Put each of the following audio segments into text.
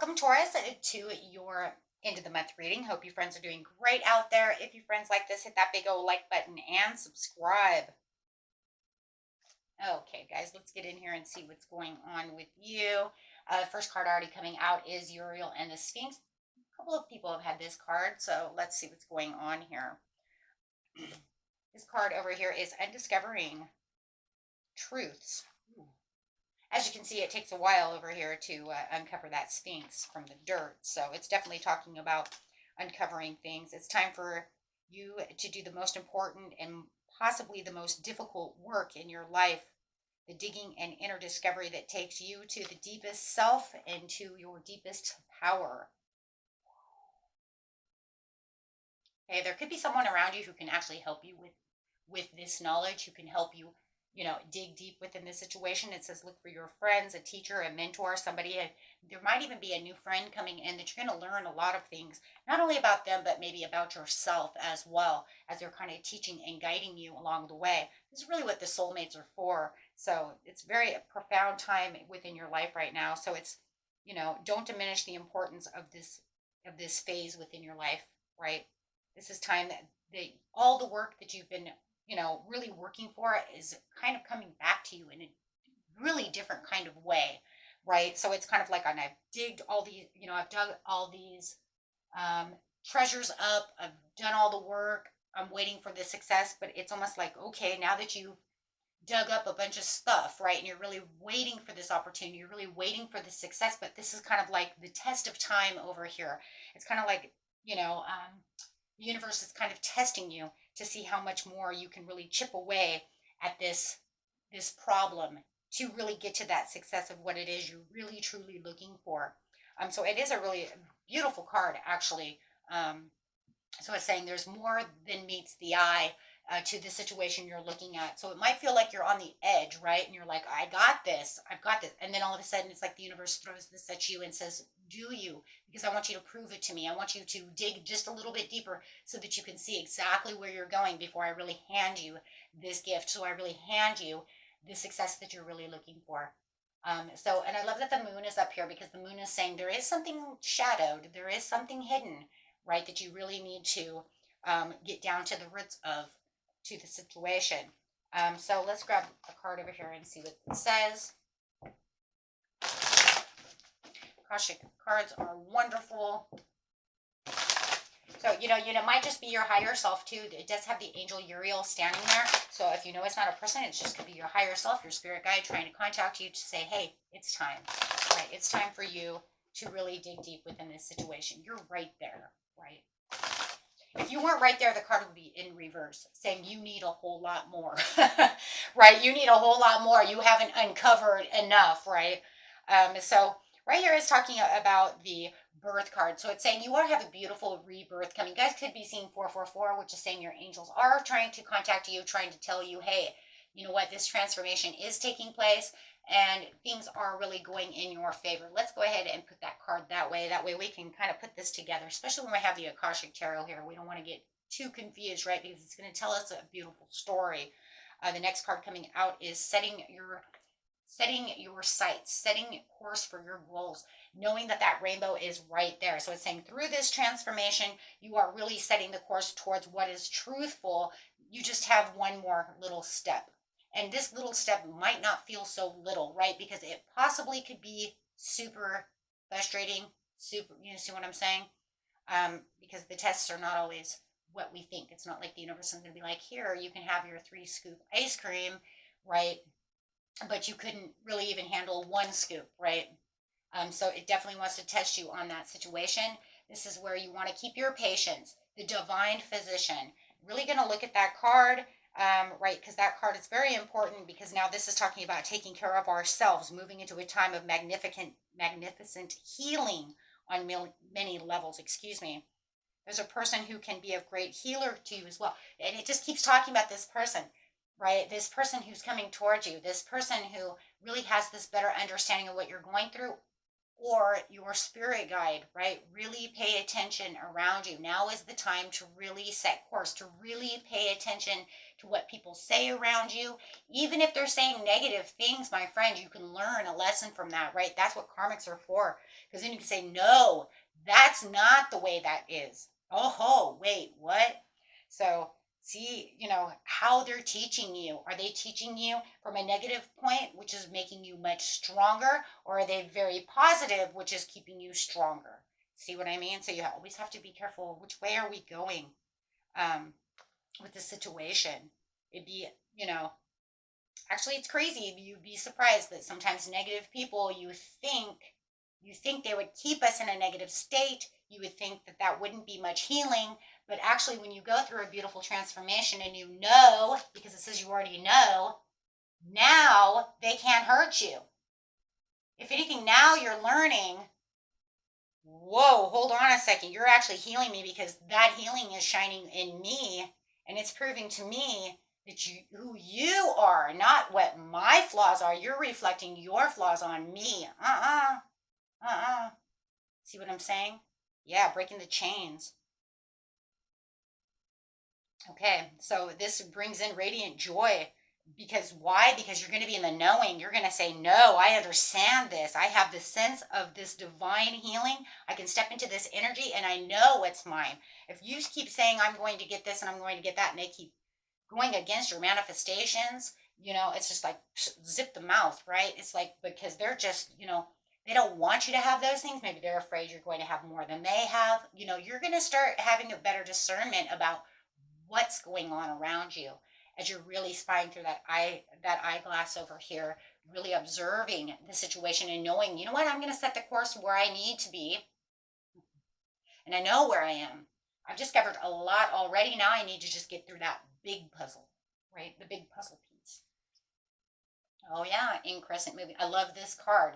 Welcome, Taurus, to your end of the month reading. Hope you friends are doing great out there. If you friends like this, hit that big old like button and subscribe. Okay, guys, let's get in here and see what's going on with you. First card already coming out is Uriel and the Sphinx. A couple of people have had this card, so let's see what's going on here. This card over here is Undiscovering Truths. As you can see, it takes a while over here to uncover that Sphinx from the dirt. So it's definitely talking about uncovering things. It's time for you to do the most important and possibly the most difficult work in your life, the digging and inner discovery that takes you to the deepest self and to your deepest power. Okay, there could be someone around you who can actually help you with this knowledge, who can help you dig deep within this situation. It says look for your friends, a teacher, a mentor, somebody. There might even be a new friend coming in that you're going to learn a lot of things, not only about them, but maybe about yourself as well, as they're kind of teaching and guiding you along the way. This is really what the soulmates are for. So it's very a profound time within your life right now. So it's, don't diminish the importance of this phase within your life, right? This is time that all the work that you've been really working for is kind of coming back to you in a really different kind of way, right? So it's kind of like, and I've digged all these, I've dug all these treasures up, I've done all the work, I'm waiting for the success, but it's almost like, okay, now that you've dug up a bunch of stuff, right, and you're really waiting for this opportunity, you're really waiting for the success, but this is kind of like the test of time over here. It's kind of like, the universe is kind of testing you to see how much more you can really chip away at this problem to really get to that success of what it is you're really truly looking for. So it is a really beautiful card, actually. So it's saying there's more than meets the eye to the situation you're looking at. So it might feel like you're on the edge, right? And you're like, I got this, I've got this. And then all of a sudden, it's like the universe throws this at you and says, do you? Because I want you to prove it to me. I want you to dig just a little bit deeper so that you can see exactly where you're going before I really hand you this gift. So I really hand you the success that you're really looking for. And I love that the moon is up here because the moon is saying there is something shadowed, there is something hidden, right, that you really need to get down to the roots of, to the situation. So let's grab a card over here and see what it says. Akashic cards are wonderful. So, it might just be your higher self too. It does have the angel Uriel standing there. So if you know it's not a person, it just could be your higher self, your spirit guide trying to contact you to say, hey, it's time, right? It's time for you to really dig deep within this situation. You're right there, right? If you weren't right there, the card would be in reverse, saying you need a whole lot more, right? You need a whole lot more. You haven't uncovered enough, right? So right here is talking about the birth card. So it's saying you are have a beautiful rebirth coming. You guys could be seeing 444, which is saying your angels are trying to contact you, trying to tell you, hey, you know what, this transformation is taking place and things are really going in your favor. Let's go ahead and put that card that way. That way we can kind of put this together, especially when we have the Akashic Tarot here. We don't want to get too confused, right? Because it's going to tell us a beautiful story. The next card coming out is setting your sights, setting course for your goals, knowing that that rainbow is right there. So it's saying through this transformation, you are really setting the course towards what is truthful. You just have one more little step. And this little step might not feel so little, right? Because it possibly could be super frustrating, super, see what I'm saying? Because the tests are not always what we think. It's not like the universe is going to be like, here, you can have your 3-scoop ice cream, right? But you couldn't really even handle 1 scoop, right? So it definitely wants to test you on that situation. This is where you want to keep your patience. The divine physician. Really going to look at that card, right? Because that card is very important because now this is talking about taking care of ourselves, moving into a time of magnificent healing on many levels, excuse me. There's a person who can be a great healer to you as well. And it just keeps talking about this person, right? This person who's coming towards you, this person who really has this better understanding of what you're going through. or your spirit guide, right? Really pay attention around you. Now is the time to really set course, to really pay attention to what people say around you. Even if they're saying negative things, my friend, you can learn a lesson from that, right? That's what karmics are for. Because then you can say, no, that's not the way that is. Oh, wait, what? So see, how they're teaching you. Are they teaching you from a negative point, which is making you much stronger, or are they very positive, which is keeping you stronger? See what I mean? So you always have to be careful. Which way are we going um, with the situation? It'd be, you know, actually it's crazy. You'd be surprised that sometimes negative people, you think they would keep us in a negative state. You would think that that wouldn't be much healing, but actually when you go through a beautiful transformation and you know, because it says you already know, now they can't hurt you. If anything, now you're learning, whoa, hold on a second, you're actually healing me because that healing is shining in me, and it's proving to me that who you are, not what my flaws are. You're reflecting your flaws on me. See what I'm saying? Yeah, breaking the chains. Okay, so this brings in radiant joy. Because why? Because you're going to be in the knowing. You're going to say, no, I understand this. I have the sense of this divine healing. I can step into this energy and I know what's mine. If you keep saying, I'm going to get this and I'm going to get that, and they keep going against your manifestations, it's just like zip the mouth, right? It's like, because they're just, they don't want you to have those things. Maybe they're afraid you're going to have more than they have. You're going to start having a better discernment about what's going on around you as you're really spying through that eyeglass over here, really observing the situation and knowing, you know what, I'm going to set the course where I need to be, and I know where I am. I've discovered a lot already. Now I need to just get through that big puzzle, right? The big puzzle piece. Oh yeah, in crescent moving. I love this card.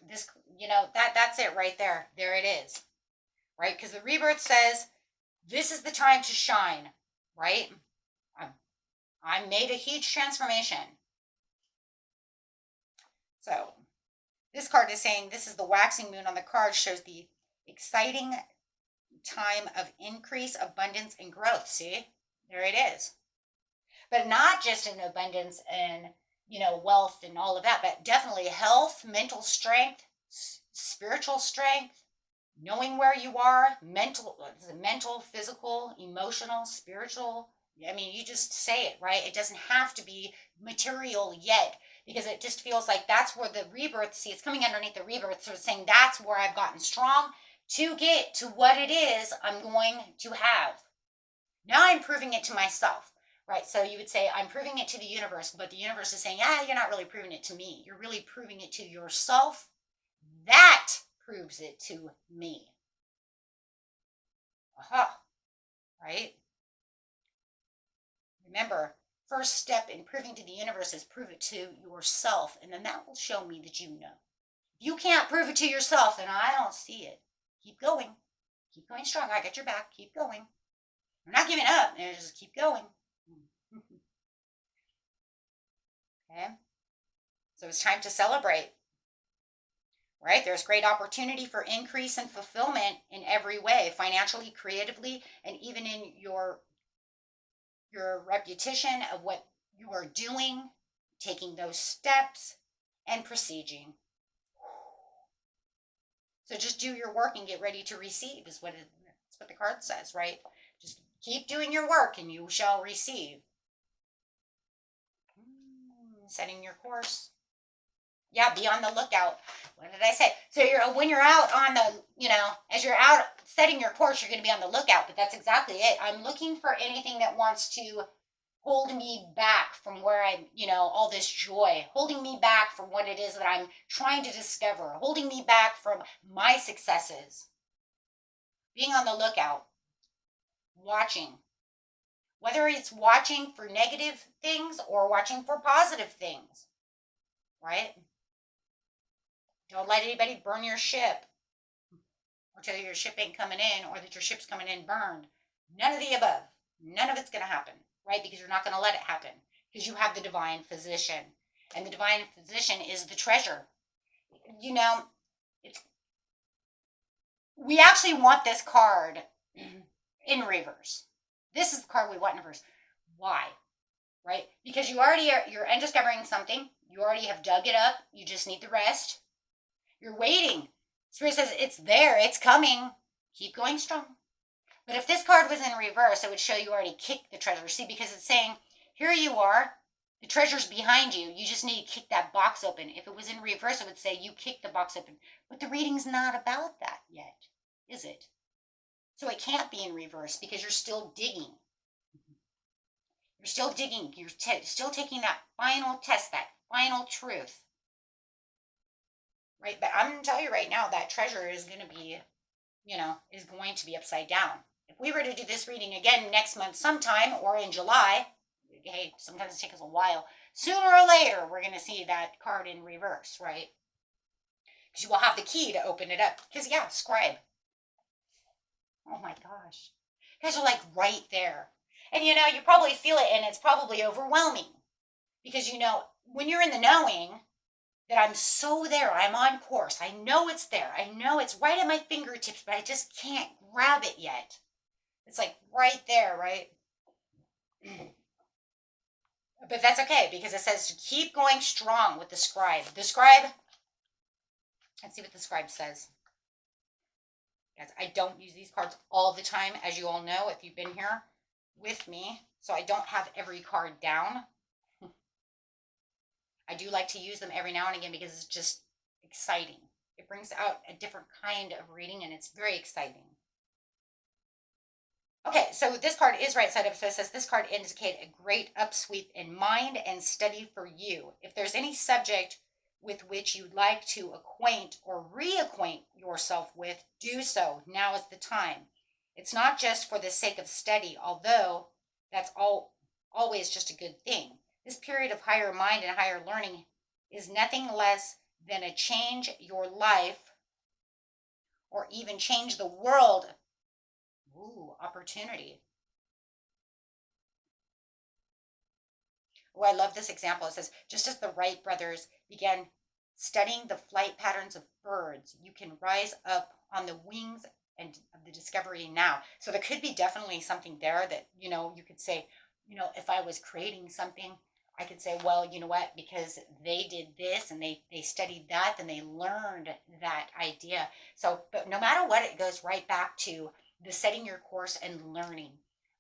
This that's it right there. There it is, right? Because the rebirth says this is the time to shine, right? I made a huge transformation. So this card is saying this is the waxing moon on the card, shows the exciting time of increase, abundance, and growth. See, there it is. But not just in abundance and, wealth and all of that, but definitely health, mental strength, spiritual strength, knowing where you are, mental, physical, emotional, spiritual. I mean, you just say it, right? It doesn't have to be material yet, because it just feels like that's where the rebirth, see, it's coming underneath the rebirth, so it's saying that's where I've gotten strong to get to what it is I'm going to have. Now I'm proving it to myself, right? So you would say, I'm proving it to the universe, but the universe is saying, you're not really proving it to me. You're really proving it to yourself. That proves it to me. Aha, right? Remember, first step in proving to the universe is prove it to yourself, and then that will show me that you know. If you can't prove it to yourself, then I don't see it. Keep going. Keep going strong. I got your back. Keep going. I'm not giving up. Just keep going. Okay? So it's time to celebrate. Right? There's great opportunity for increase and fulfillment in every way, financially, creatively, and even in your repetition of what you are doing, taking those steps, and proceeding. So just do your work and get ready to receive is what that's what the card says, right? Just keep doing your work and you shall receive. Setting your course. Yeah, be on the lookout. What did I say? So when you're out on the, as you're out setting your course, you're going to be on the lookout, but that's exactly it. I'm looking for anything that wants to hold me back from where I'm, all this joy, holding me back from what it is that I'm trying to discover, holding me back from my successes. Being on the lookout, watching, whether it's watching for negative things or watching for positive things, right? Don't let anybody burn your ship or tell you your ship ain't coming in or that your ship's coming in burned. None of the above. None of it's going to happen, right? Because you're not going to let it happen because you have the divine physician. And the divine physician is the treasure. It's, we actually want this card in reverse. This is the card we want in reverse. Why? Right? Because you already are, you're undiscovering something. You already have dug it up. You just need the rest. You're waiting. Spirit says it's there. It's coming. Keep going strong. But if this card was in reverse, it would show you already kicked the treasure. See, because it's saying, here you are. The treasure's behind you. You just need to kick that box open. If it was in reverse, it would say you kicked the box open. But the reading's not about that yet, is it? So it can't be in reverse because you're still digging. You're still digging. You're still taking that final test, that final truth. Right? But I'm going to tell you right now, that treasure is going to be, is going to be upside down. If we were to do this reading again next month sometime or in July, hey, sometimes it takes us a while. Sooner or later, we're going to see that card in reverse, right? Because you will have the key to open it up. Because, yeah, scribe. Oh, my gosh. You guys are, like, right there. And, you probably feel it, and it's probably overwhelming. Because, when you're in the knowing that I'm so there, I'm on course, I know it's there, I know it's right at my fingertips, but I just can't grab it yet. It's, like, right there, right? But that's okay, because it says to keep going strong with the scribe. The scribe, let's see what the scribe says. Guys, I don't use these cards all the time, as you all know, if you've been here with me. So I don't have every card down. I do like to use them every now and again because it's just exciting. It brings out a different kind of reading, and it's very exciting. Okay, so this card is right side up, so it says this card indicates a great upsweep in mind and study for you. If there's any subject with which you'd like to acquaint or reacquaint yourself with, do so. Now is the time. It's not just for the sake of study, although that's always just a good thing. This period of higher mind and higher learning is nothing less than a change your life or even change the world. Ooh, opportunity. Oh, I love this example. It says, just as the Wright brothers began studying the flight patterns of birds, you can rise up on the wings and of the discovery now. So there could be definitely something there that, you could say, if I was creating something, I could say, well, you know what, because they did this and they studied that and they learned that idea. So, but no matter what, it goes right back to the setting your course and learning.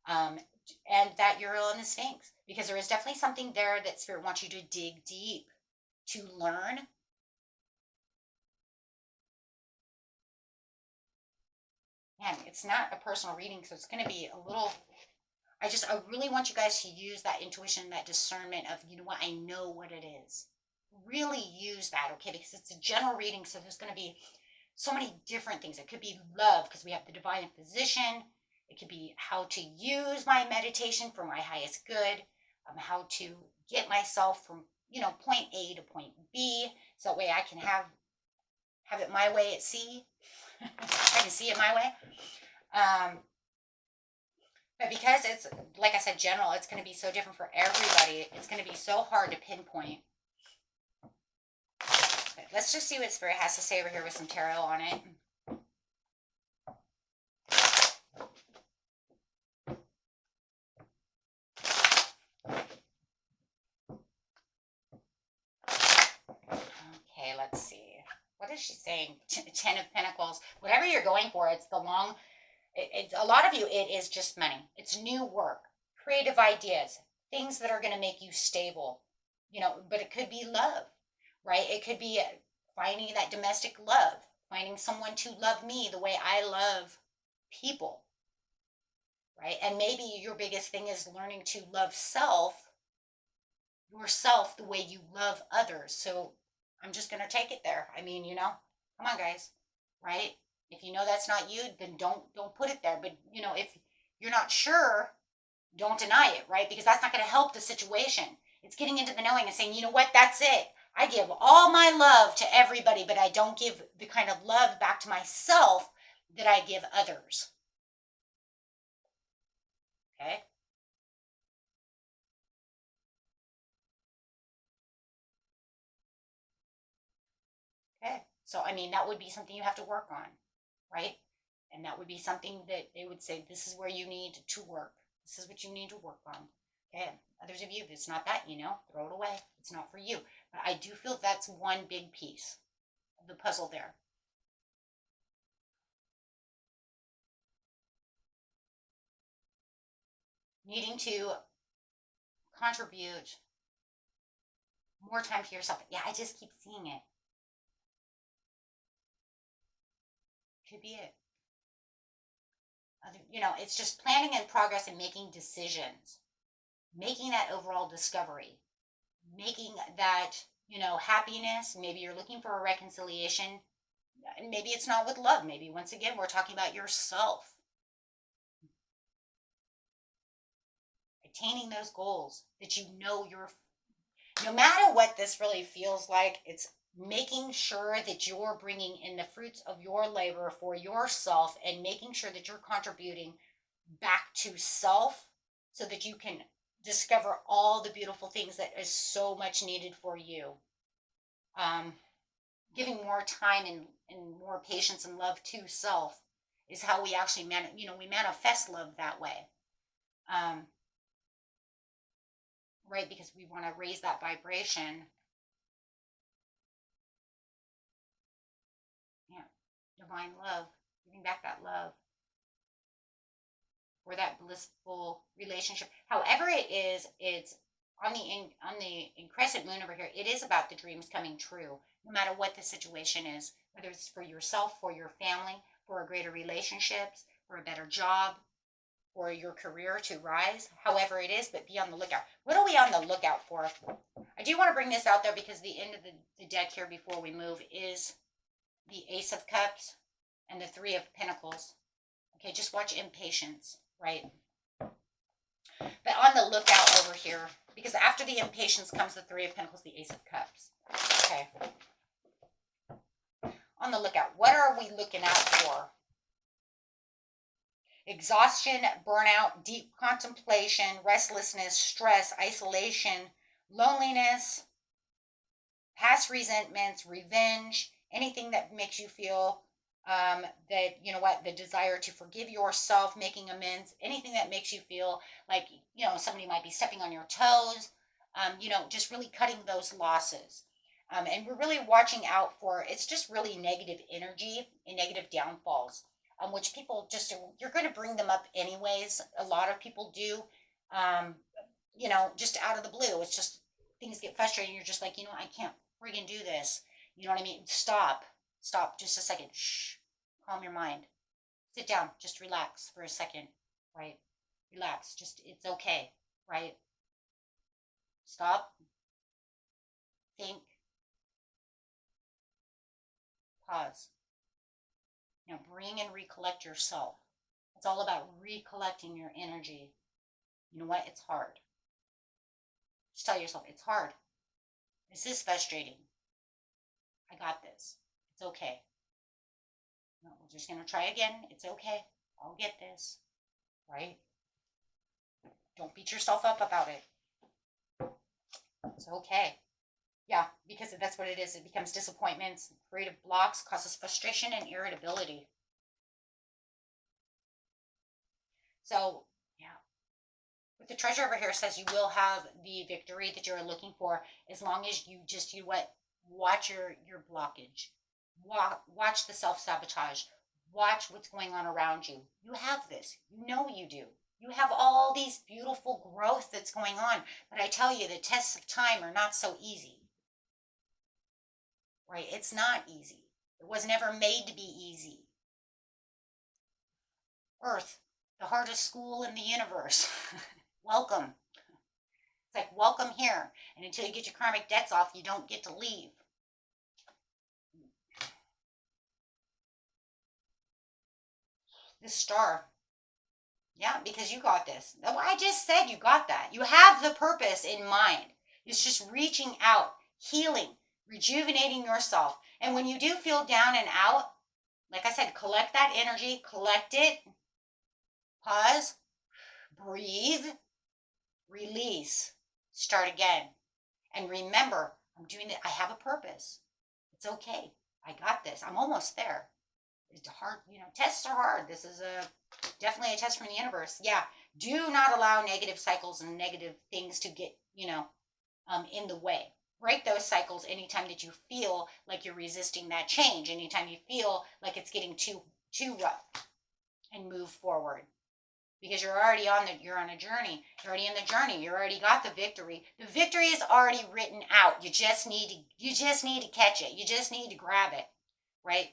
And that Uriel and the Sphinx, because there is definitely something there that Spirit wants you to dig deep to learn. Man, it's not a personal reading, so it's going to be a little. I really want you guys to use that intuition, that discernment of, you know what, I know what it is. Really use that, okay? Because it's a general reading, so there's going to be so many different things. It could be love, because we have the divine physician. It could be how to use my meditation for my highest good, how to get myself from, point A to point B, so that way I can have it my way at sea. I can see it my way. But because it's, like I said, general, it's going to be so different for everybody. It's going to be so hard to pinpoint. But let's just see what Spirit has to say over here with some tarot on it. Okay, let's see. What is she saying? Ten of Pentacles. Whatever you're going for, it's the long... It's a lot of you, it is just money. It's new work, creative ideas, things that are going to make you stable, but it could be love, right? It could be finding that domestic love, finding someone to love me the way I love people, right? And maybe your biggest thing is learning to love yourself the way you love others. So I'm just going to take it there. I mean, come on, guys, right? If you know that's not you, then don't put it there. But, if you're not sure, don't deny it, right? Because that's not going to help the situation. It's getting into the knowing and saying, you know what, that's it. I give all my love to everybody, but I don't give the kind of love back to myself that I give others. Okay? Okay. So, I mean, that would be something you have to work on, right? And that would be something that they would say, this is where you need to work. This is what you need to work on. Okay. Others of you, if it's not that, throw it away. It's not for you. But I do feel that's one big piece of the puzzle there. Needing to contribute more time to yourself. Yeah, I just keep seeing it. Could be it. It's just planning and progress and making decisions, making that overall discovery, making that, happiness. Maybe you're looking for a reconciliation. Maybe it's not with love. Maybe once again, we're talking about yourself. Attaining those goals that you're, no matter what this really feels like, it's making sure that you're bringing in the fruits of your labor for yourself and making sure that you're contributing back to self so that you can discover all the beautiful things that is so much needed for you. Giving more time and more patience and love to self is how we actually we manifest love that way. Right, because we want to raise that vibration. Yeah, divine love, giving back that love for that blissful relationship. However it is, it's on the crescent moon over here. It is about the dreams coming true, no matter what the situation is, whether it's for yourself, for your family, for a greater relationships, for a better job, or your career to rise, however it is, but be on the lookout. What are we on the lookout for? I do want to bring this out there because the end of the deck here before we move is the Ace of Cups and the Three of Pentacles. Okay, just watch impatience, right? But on the lookout over here, because after the impatience comes the Three of Pentacles, the Ace of Cups. Okay. On the lookout. What are we looking out for? Exhaustion, burnout, deep contemplation, restlessness, stress, isolation, loneliness, past resentments, revenge, anything that makes you feel that, the desire to forgive yourself, making amends, anything that makes you feel like, somebody might be stepping on your toes, just really cutting those losses. And we're really watching out for, it's just really negative energy and negative downfalls. Which people you're going to bring them up anyways. A lot of people do, just out of the blue. It's just things get frustrating. You're just like, I can't friggin' do this. You know what I mean? Stop just a second. Shh, calm your mind. Sit down, just relax for a second, right? Relax, it's okay, right? Stop, think, pause. Now bring and recollect yourself. It's all about recollecting your energy. You know what? It's hard. Just tell yourself, it's hard. This is frustrating. I got this. It's okay. No, we're just going to try again. It's okay. I'll get this. Right? Don't beat yourself up about it. It's okay. Yeah, because that's what it is. It becomes disappointments, creative blocks, causes frustration and irritability. So, yeah. But the treasure over here says you will have the victory that you're looking for as long as you watch your blockage. Watch the self-sabotage. Watch what's going on around you. You have this. You do. You have all these beautiful growth that's going on. But I tell you, the tests of time are not so easy. Right? It's not easy. It was never made to be easy. Earth, the hardest school in the universe. Welcome. It's like, welcome here. And until you get your karmic debts off, you don't get to leave. This star. Yeah, because you got this. I just said you got that. You have the purpose in mind. It's just reaching out, healing, rejuvenating yourself. And when you do feel down and out, like I said, collect that energy, collect it, pause, breathe, release, start again. And remember, I'm doing it. I have a purpose. It's okay. I got this. I'm almost there. It's hard, tests are hard. This is definitely a test from the universe. Yeah. Do not allow negative cycles and negative things to get, in the way. Break those cycles anytime that you feel like you're resisting that change, anytime you feel like it's getting too rough, and move forward. Because you're already you're on a journey. You're already in the journey. You already got the victory. The victory is already written out. You just need to catch it. You just need to grab it, right?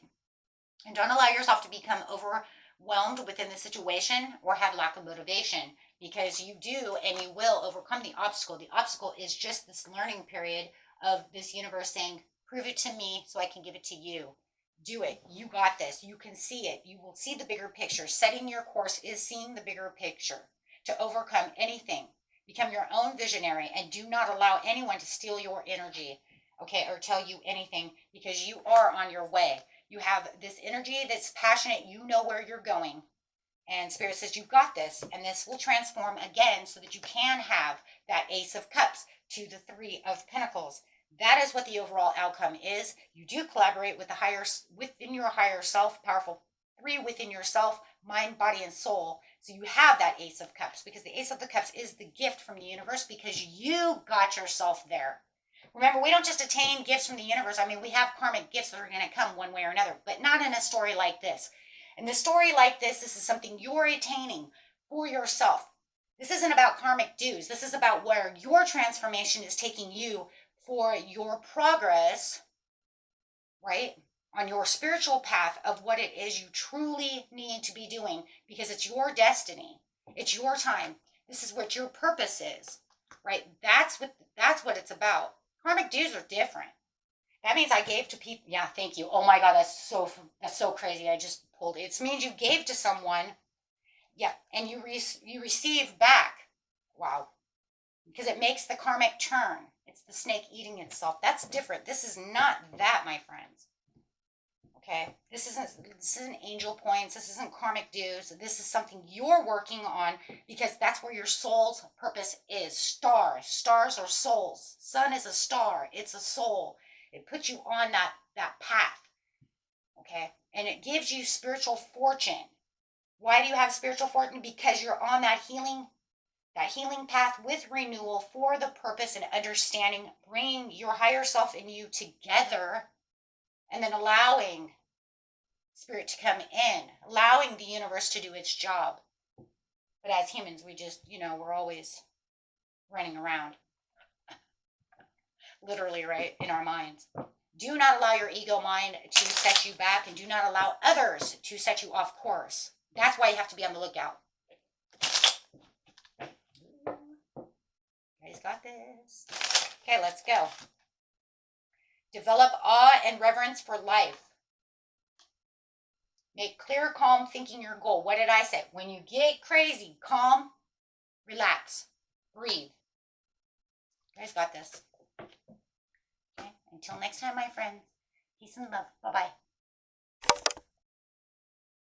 And don't allow yourself to become overwhelmed within the situation or have lack of motivation, because you do and you will overcome the obstacle. The obstacle is just this learning period of this universe saying, prove it to me so I can give it to you. Do it. You got this. You can see it. You will see the bigger picture. Setting your course is seeing the bigger picture to overcome anything. Become your own visionary and do not allow anyone to steal your energy, okay, or tell you anything, because you are on your way. You have this energy that's passionate. You know where you're going. And Spirit says, you've got this. And this will transform again so that you can have that Ace of Cups to the Three of Pentacles. That is what the overall outcome is. You do collaborate with within your higher self, powerful three within yourself, mind, body, and soul. So you have that Ace of Cups, because the Ace of the Cups is the gift from the universe, because you got yourself there. Remember, we don't just attain gifts from the universe. I mean, we have karmic gifts that are going to come one way or another, but not in a story like this. In the story like this is something you're attaining for yourself. This isn't about karmic dues. This is about where your transformation is taking you for your progress, right? On your spiritual path of what it is you truly need to be doing, because it's your destiny. It's your time. This is what your purpose is, right? That's what it's about. Karmic dues are different. That means I gave to people. Yeah, thank you. Oh my God, that's so crazy. I just pulled it. It means you gave to someone, yeah, and you receive back. Wow, because it makes the karmic turn. It's the snake eating itself. That's different. This is not that, my friends. Okay, this isn't angel points. This isn't karmic dues. This is something you're working on, because that's where your soul's purpose is. Stars are souls. Sun is a star. It's a soul. It puts you on that path. Okay, and it gives you spiritual fortune. Why do you have spiritual fortune? Because you're on that healing path with renewal for the purpose and understanding, bringing your higher self and you together, and then allowing Spirit to come in, allowing the universe to do its job. But as humans, we just, we're always running around. Literally, right, in our minds. Do not allow your ego mind to set you back, and do not allow others to set you off course. That's why you have to be on the lookout. You guys got this. Okay, let's go. Develop awe and reverence for life. Make clear, calm thinking your goal. What did I say? When you get crazy, calm, relax, breathe. You guys got this. Okay, until next time, my friends. Peace and love. Bye-bye.